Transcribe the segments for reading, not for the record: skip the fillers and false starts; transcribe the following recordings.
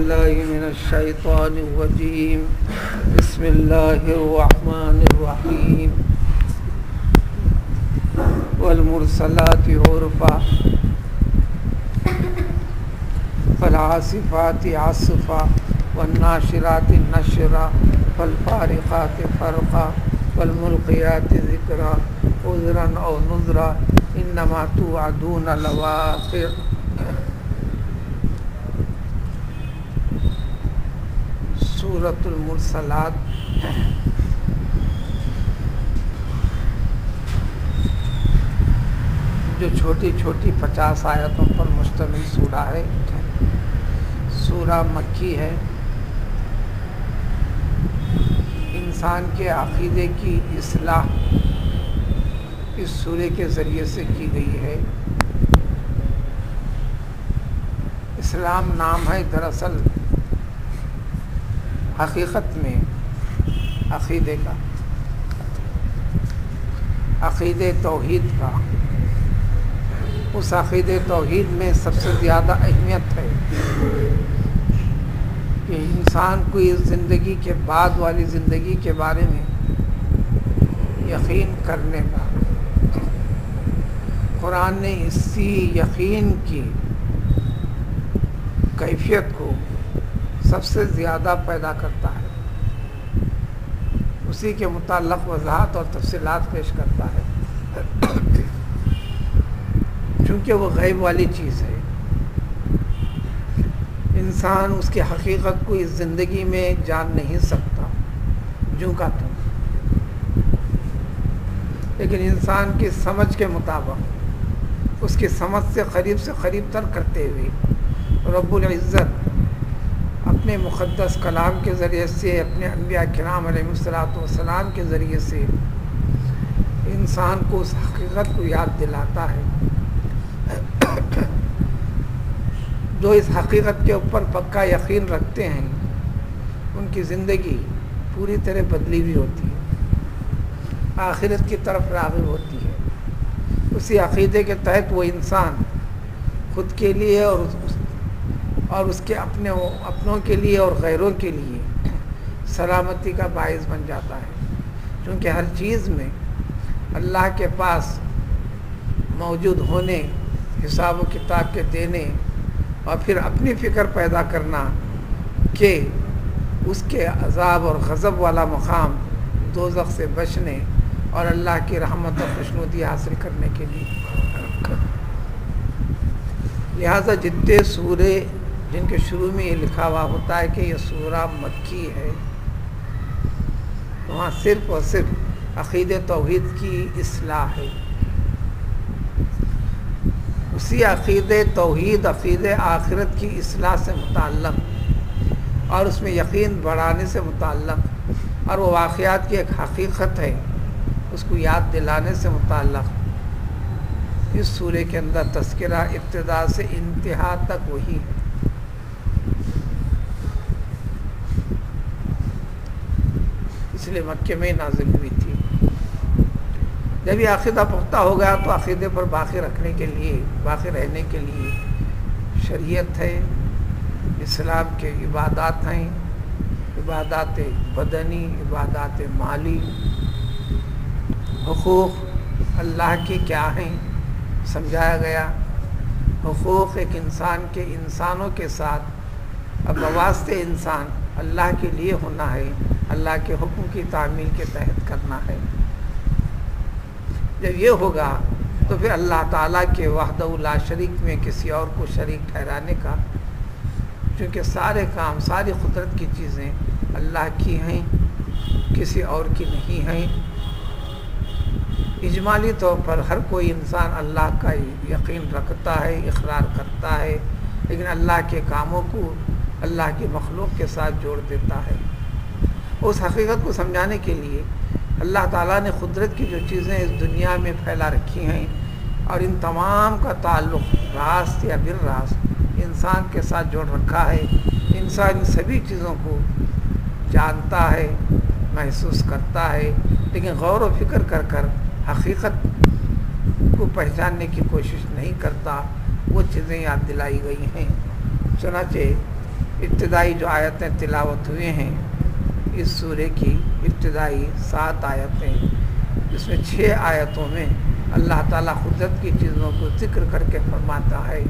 بالله من الشيطان الرجيم بسم الله الرحمن الرحيم والمرسلات عرفا فالعاصفات عصفا والناشرات نشرا فالفارقات فرقا والملقيات ذكرا عذرا أو نذرا إنما توعدون لواقع. سورۃ المرسلات جو چھوٹی چھوٹی 50 آیتوں پر مشتمل سورہ ہے، سورہ مکی ہے. انسان کے عقیدے کی اصلاح اس سورہ کے ذریعے سے کی گئی ہے. اسلام نام ہے دراصل حقیقت میں عقیدے کا، عقید توحید کا. اس عقید توحید میں سب سے زیادہ اہمیت ہے کہ انسان کو اس زندگی کے بعد والی زندگی کے بارے میں یقین کرنے کا. قرآن نے اسی یقین کی کیفیت کو سب سے زیادہ پیدا کرتا ہے، اسی کے متعلق وضاحت اور تفصیلات پیش کرتا ہے، چونکہ وہ غیب والی چیز ہے. انسان اس کی حقیقت کو اس زندگی میں جان نہیں سکتا جوں کا توں، لیکن انسان کی سمجھ کے مطابق اس کی سمجھ سے قریب تر کرتے ہوئے رب العزت اپنے مقدس کلام کے ذریعے سے، اپنے انبیاء کرام علیہ الصلوۃ والسلام کے ذریعے سے انسان کو اس حقیقت کو یاد دلاتا ہے. جو اس حقیقت کے اوپر پکا یقین رکھتے ہیں ان کی زندگی پوری طرح بدلی ہوئی ہوتی ہے، آخرت کی طرف راغب ہوتی ہے. اسی عقیدے کے تحت وہ انسان خود کے لیے اور اس کے اپنوں کے لیے اور غیروں کے لیے سلامتی کا باعث بن جاتا ہے، کیونکہ ہر چیز میں اللہ کے پاس موجود ہونے، حساب و کتاب کے دینے اور پھر اپنی فکر پیدا کرنا کہ اس کے عذاب اور غضب والا مقام دوزخ سے بچنے اور اللہ کی رحمت اور خوشنودی حاصل کرنے کے لیے. لہذا جتنے سورے جن کے شروع میں یہ لکھا ہوا ہوتا ہے کہ یہ سورہ مکی ہے، وہاں صرف اور صرف عقید توحید کی اصلاح ہے. اسی عقید توحید، عقید آخرت کی اصلاح سے متعلق اور اس میں یقین بڑھانے سے متعلق اور وہ واقعات کی ایک حقیقت ہے اس کو یاد دلانے سے متعلق اس سورے کے اندر تذکرہ ابتدا سے انتہا تک وہی ہے. اس لیے مکے میں نازل ہوئی تھی. جب یہ عقیدہ پختہ ہو گیا تو عقیدے پر باقی رکھنے کے لیے، باقی رہنے کے لیے شریعت ہے، اسلام کے عبادات ہیں، عبادات بدنی، عبادات مالی، حقوق اللہ کے کیا ہیں سمجھایا گیا. حقوق ایک انسان کے انسانوں کے ساتھ اب بواسطے انسان اللہ کے لیے ہونا ہے، اللہ کے حکم کی تعمیل کے تحت کرنا ہے. جب یہ ہوگا تو پھر اللہ تعالیٰ کے وحدہ لا شریک میں کسی اور کو شریک ٹھہرانے کا، چونکہ سارے کام، ساری قدرت کی چیزیں اللہ کی ہیں، کسی اور کی نہیں ہیں. اجمالی طور پر ہر کوئی انسان اللہ کا یقین رکھتا ہے، اقرار کرتا ہے، لیکن اللہ کے کاموں کو اللہ کی مخلوق کے ساتھ جوڑ دیتا ہے. اس حقیقت کو سمجھانے کے لیے اللہ تعالیٰ نے قدرت کی جو چیزیں اس دنیا میں پھیلا رکھی ہیں اور ان تمام کا تعلق راست یا بالراست انسان کے ساتھ جوڑ رکھا ہے. انسان ان سبھی چیزوں کو جانتا ہے، محسوس کرتا ہے، لیکن غور و فکر کر حقیقت کو پہچاننے کی کوشش نہیں کرتا. وہ چیزیں یاد دلائی گئی ہیں. چنانچہ ابتدائی جو آیتیں تلاوت ہوئے ہیں اس سورے کی ابتدائی 7 آیتیں، جس میں 6 آیتوں میں اللہ تعالیٰ قدرت کی چیزوں کو ذکر کر کے فرماتا ہے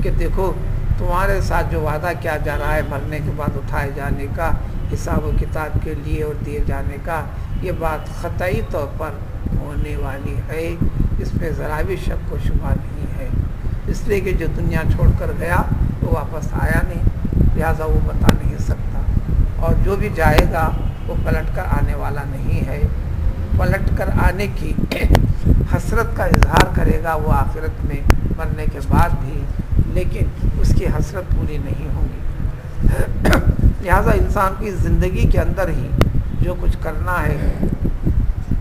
کہ دیکھو تمہارے ساتھ جو وعدہ کیا جا رہا ہے مرنے کے بعد اٹھائے جانے کا، حساب و کتاب کے لیے اور دیے جانے کا، یہ بات قطعی طور پر ہونے والی ہے، اس میں ذرا بھی شک و شبہ نہیں ہے، اس لیے کہ جو دنیا چھوڑ کر گیا وہ واپس آیا نہیں، لہٰذا وہ بتا نہیں سکتا، اور جو بھی جائے گا وہ پلٹ کر آنے والا نہیں ہے، پلٹ کر آنے کی حسرت کا اظہار کرے گا وہ آخرت میں مرنے کے بعد بھی، لیکن اس کی حسرت پوری نہیں ہوگی۔ لہٰذا انسان کی زندگی کے اندر ہی جو کچھ کرنا ہے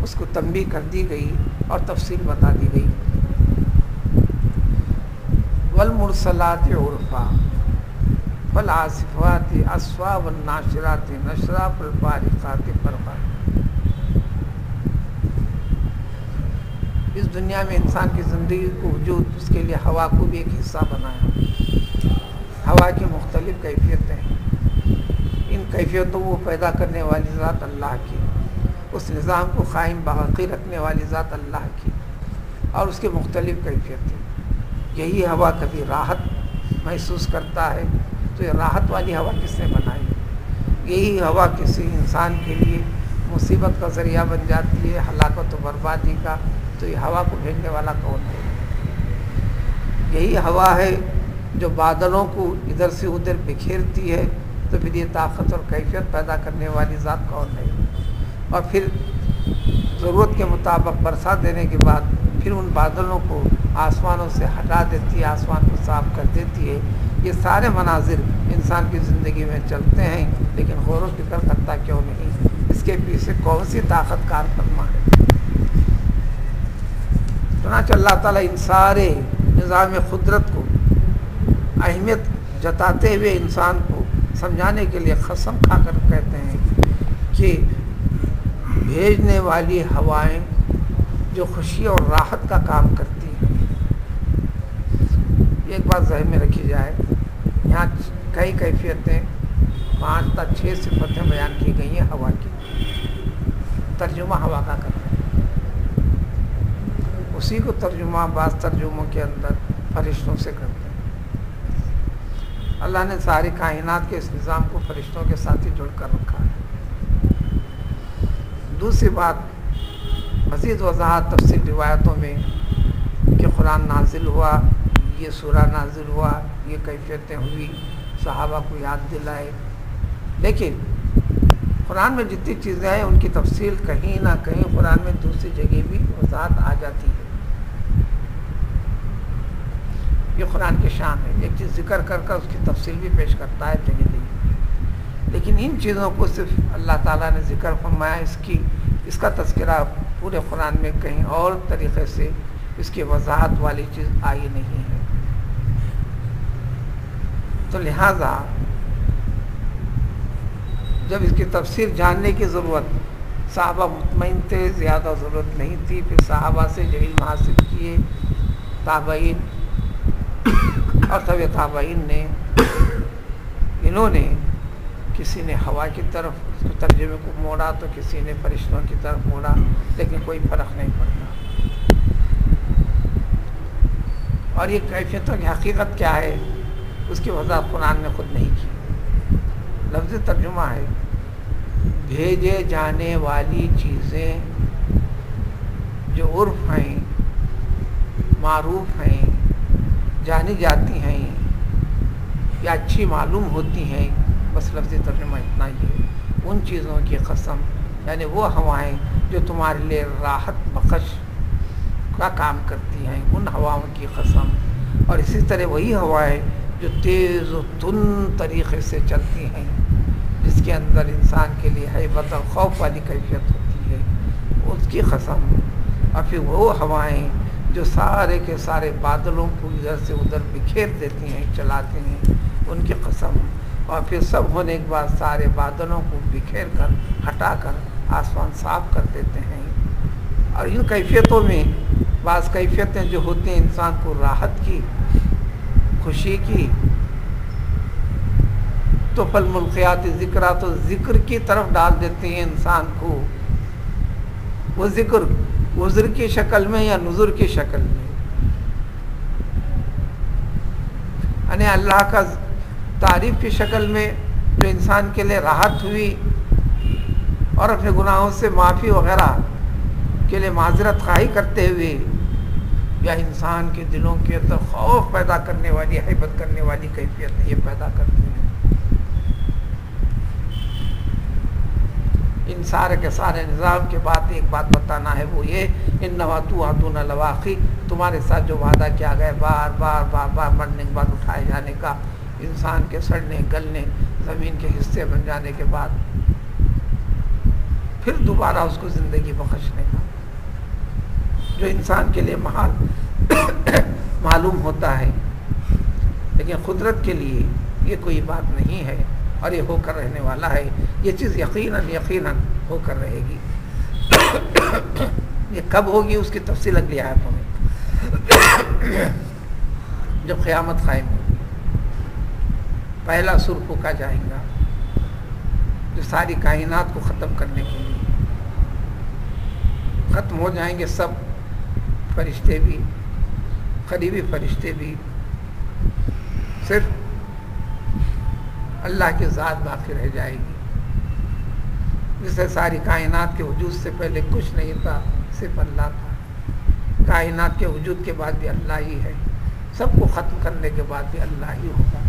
اس کو تنبیہ کر دی گئی اور تفصیل بتا دی گئی۔ والمرسلات عرفا فالعاصفات عصفا والناشرات نشرا فالفارقات فرقا۔ اس دنیا میں انسان کی زندگی کو وجود اس کے لیے ہوا کو بھی ایک حصہ بنایا۔ ہوا کی مختلف کیفیتیں ہیں، ان کیفیتوں کو پیدا کرنے والی ذات اللہ کی، اس نظام کو قائم باقی رکھنے والی ذات اللہ کی، اور اس کے مختلف کیفیتیں۔ یہی ہوا کبھی راحت محسوس کرتا ہے تو یہ راحت والی ہوا کس نے بنائی؟ یہی ہوا کسی انسان کے لیے مصیبت کا ذریعہ بن جاتی ہے، ہلاکت و بربادی کا، تو یہ ہوا کو بھیجنے والا کون ہے؟ یہی ہوا ہے جو بادلوں کو ادھر سے ادھر بکھیرتی ہے، تو پھر یہ طاقت اور کیفیت پیدا کرنے والی ذات کون ہے؟ اور پھر ضرورت کے مطابق برسات دینے کے بعد پھر ان بادلوں کو آسمانوں سے ہٹا دیتی ہے، آسمان کو صاف کر دیتی ہے۔ یہ سارے مناظر انسان کی زندگی میں چلتے ہیں، لیکن غور و فکر کرتا کیوں نہیں؟ اس کے پیچھے کون سی طاقت کار فرما ہے؟ چنانچہ اللہ تعالیٰ ان سارے نظام قدرت کو اہمیت جتاتے ہوئے انسان کو سمجھانے کے لیے قسم کھا کر کہتے ہیں کہ بھیجنے والی ہوائیں جو خوشی اور راحت کا کام کرتی ہیں۔ ایک بات ذہن میں رکھی جائے، یہاں کئی کیفیتیں 5 تا 6 صفتیں بیان کی گئی ہیں ہوا کی، ترجمہ ہوا کا کرتے ہیں، اسی کو ترجمہ بعض ترجموں کے اندر فرشتوں سے کرتے ہیں۔ اللہ نے ساری کائنات کے اس نظام کو فرشتوں کے ساتھ ہی جوڑ کر رکھا ہے۔ دوسری بات، مزید وضاحت تفصیل روایتوں میں کہ قرآن نازل ہوا، یہ سورہ نازل ہوا، یہ کیفیتیں ہوئی، صحابہ کو یاد دلائے، لیکن قرآن میں جتنی چیزیں ہیں ان کی تفصیل کہیں نہ کہیں قرآن میں دوسری جگہ بھی وضاحت آ جاتی ہے۔ یہ قرآن کی شان ہے، ایک چیز ذکر کر کر اس کی تفصیل بھی پیش کرتا ہے جگہ جگہ، لیکن ان چیزوں کو صرف اللہ تعالیٰ نے ذکر فرمایا، اس کا تذکرہ پورے قرآن میں کہیں اور طریقے سے اس کی وضاحت والی چیز آئی نہیں ہے۔ تو لہٰذا جب اس کی تفسیر جاننے کی ضرورت، صحابہ مطمئن تھے، زیادہ ضرورت نہیں تھی، پھر صحابہ سے جو علم حاصل کیے، تابعین اور طبع تابعین نے، انہوں نے کسی نے ہوا کی طرف اس کو ترجمے کو موڑا تو کسی نے فرشتوں کی طرف موڑا، لیکن کوئی فرق نہیں پڑتا۔ اور یہ کیفیتوں کی حقیقت کیا ہے اس کی وضاحت قرآن نے خود نہیں کی۔ لفظ ترجمہ ہے بھیجے جانے والی چیزیں جو عرف ہیں، معروف ہیں، جانی جاتی ہیں یا اچھی معلوم ہوتی ہیں، بس لفظ ترجمہ اتنا ہی ہے۔ ان چیزوں کی قسم، یعنی وہ ہوائیں جو تمہارے لیے راحت بخش کا کام کرتی ہیں، ان ہواؤں کی قسم، اور اسی طرح وہی ہوائیں جو تیز و تند طریقے سے چلتی ہیں، جس کے اندر انسان کے لیے ہیبت اور خوف والی کیفیت ہوتی ہے، اس کی قسم، اور پھر وہ ہوائیں جو سارے کے سارے بادلوں کو ادھر سے ادھر بکھیر دیتی ہیں، چلاتے ہیں، ان کی قسم، اور پھر سب ہونے کے بعد سارے بادلوں کو بکھیر کر ہٹا کر آسمان صاف کر دیتے ہیں۔ اور ان کیفیتوں میں بعض کیفیتیں جو ہوتی ہیں انسان کو راحت کی، خوشی کی، تو تو فالملقیات ذکرا، تو ذکر کی طرف ڈال دیتے ہیں انسان کو. وہ ذکر عذر کی شکل میں یا نذر کی شکل میں، یعنی اللہ کا تعریف کی شکل میں جو انسان کے لیے راحت ہوئی، اور اپنے گناہوں سے معافی وغیرہ کے لیے معذرت خواہی کرتے ہوئے، یا انسان کے دلوں کے اندر خوف پیدا کرنے والی، ہیبت کرنے والی کیفیت یہ پیدا کرتے ہیں. ان سارے کے سارے نظام کے بعد ایک بات بتانا ہے، وہ یہ انما توعدون لواقع، تمہارے ساتھ جو وعدہ کیا گیا بار بار بار بار مرنے کے بعد اٹھائے جانے کا، انسان کے سڑنے گلنے زمین کے حصے بن جانے کے بعد پھر دوبارہ اس کو زندگی بخشنے کا، جو انسان کے لیے محال معلوم ہوتا ہے، لیکن قدرت کے لیے یہ کوئی بات نہیں ہے، اور یہ ہو کر رہنے والا ہے. یہ چیز یقیناً ہو کر رہے گی. یہ کب ہوگی اس کی تفصیل اگلی آیتوں میں. جب قیامت قائم ہوگی، پہلا سر پھونکا جائے گا جو ساری کائنات کو ختم کرنے کے لیے. ختم ہو جائیں گے سب، فرشتے بھی، قریبی فرشتے بھی، صرف اللہ کی ذات باقی رہ جائے گی. جسے ساری کائنات کے وجود سے پہلے کچھ نہیں تھا، صرف اللہ تھا. کائنات کے وجود کے بعد بھی اللہ ہی ہے. سب کو ختم کرنے کے بعد بھی اللہ ہی ہوگا.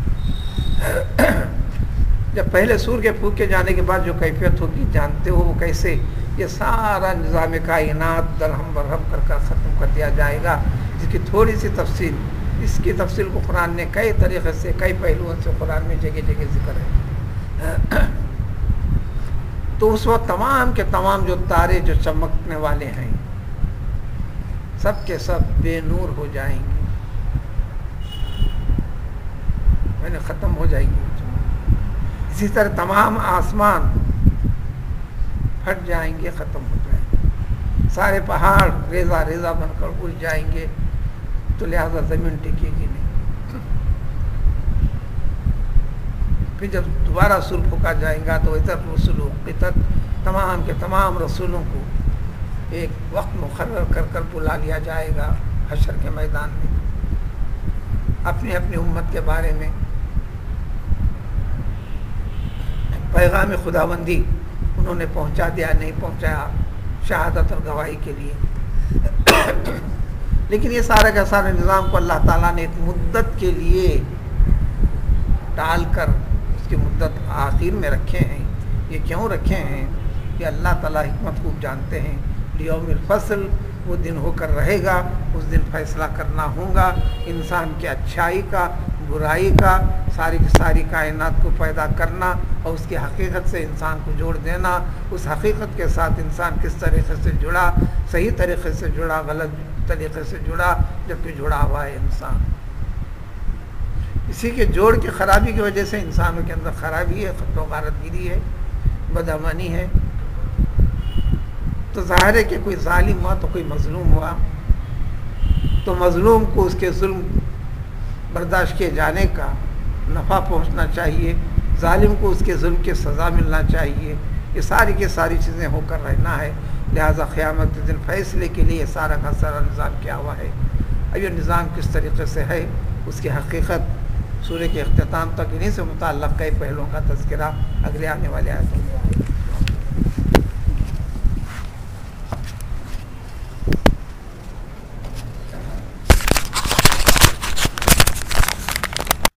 جب پہلے سور کے پھونکے جانے کے بعد جو کیفیت ہوگی جانتے ہو وہ کیسے؟ یہ سارا نظام کائنات درہم برہم کر ختم کر دیا جائے گا، جس کی تھوڑی سی تفصیل، اس کی تفصیل کو قرآن نے کئی طریقے سے، کئی پہلوؤں سے قرآن میں جگہ جگہ ذکر ہے. تو اس وقت تمام کے تمام جو تارے جو چمکنے والے ہیں سب کے سب بے نور ہو جائیں گے، یعنی ختم ہو جائیں گے. اسی طرح تمام آسمان پھٹ جائیں گے، ختم ہو جائیں گے. سارے پہاڑ ریزہ ریزہ بن کر اڑ جائیں گے، تو لہذا زمین ٹکے گی نہیں. پھر جب دوبارہ سور پھونکا جائے گا تو ادھر رسول قطت، تمام کے تمام رسولوں کو ایک وقت مقرر کر کر بلا لیا جائے گا حشر کے میدان میں، اپنی اپنی امت کے بارے میں پیغام خداوندی انہوں نے پہنچا دیا نہیں پہنچایا، شہادت اور گواہی کے لیے. لیکن یہ سارے کا سارے نظام کو اللہ تعالیٰ نے ایک مدت کے لیے ٹال کر اس کی مدت آخر میں رکھے ہیں. یہ کیوں رکھے ہیں؟ کہ اللہ تعالیٰ حکمت خوب جانتے ہیں. لیوم الفصل، وہ دن ہو کر رہے گا، اس دن فیصلہ کرنا ہوگا انسان کی اچھائی کا، برائی کا، ساری کی ساری کائنات کو پیدا کرنا اور اس کی حقیقت سے انسان کو جوڑ دینا. اس حقیقت کے ساتھ انسان کس طریقے سے جڑا، صحیح طریقے سے جڑا، غلط طریقے سے جڑا، جبکہ جڑا ہوا ہے انسان. اسی کے جوڑ کی خرابی کی وجہ سے انسانوں کے اندر خرابی ہے، خط و غارت گیری ہے، بدامنی ہے. تو ظاہر ہے کہ کوئی ظالم ہوا تو کوئی مظلوم ہوا، تو مظلوم کو اس کے ظلم برداشت کیے جانے کا نفع پہنچنا چاہیے، ظالم کو اس کے ظلم کی سزا ملنا چاہیے. یہ ساری کی ساری چیزیں ہو کر رہنا ہے. لہٰذا قیامت کے دن فیصلے کے لیے سارا کا سارا نظام کیا ہوا ہے. اب یہ نظام کس طریقے سے ہے، اس کی حقیقت سورہ کے اختتام تک انہیں سے متعلق کئی پہلوؤں کا تذکرہ اگلے آنے والے آیتوں میں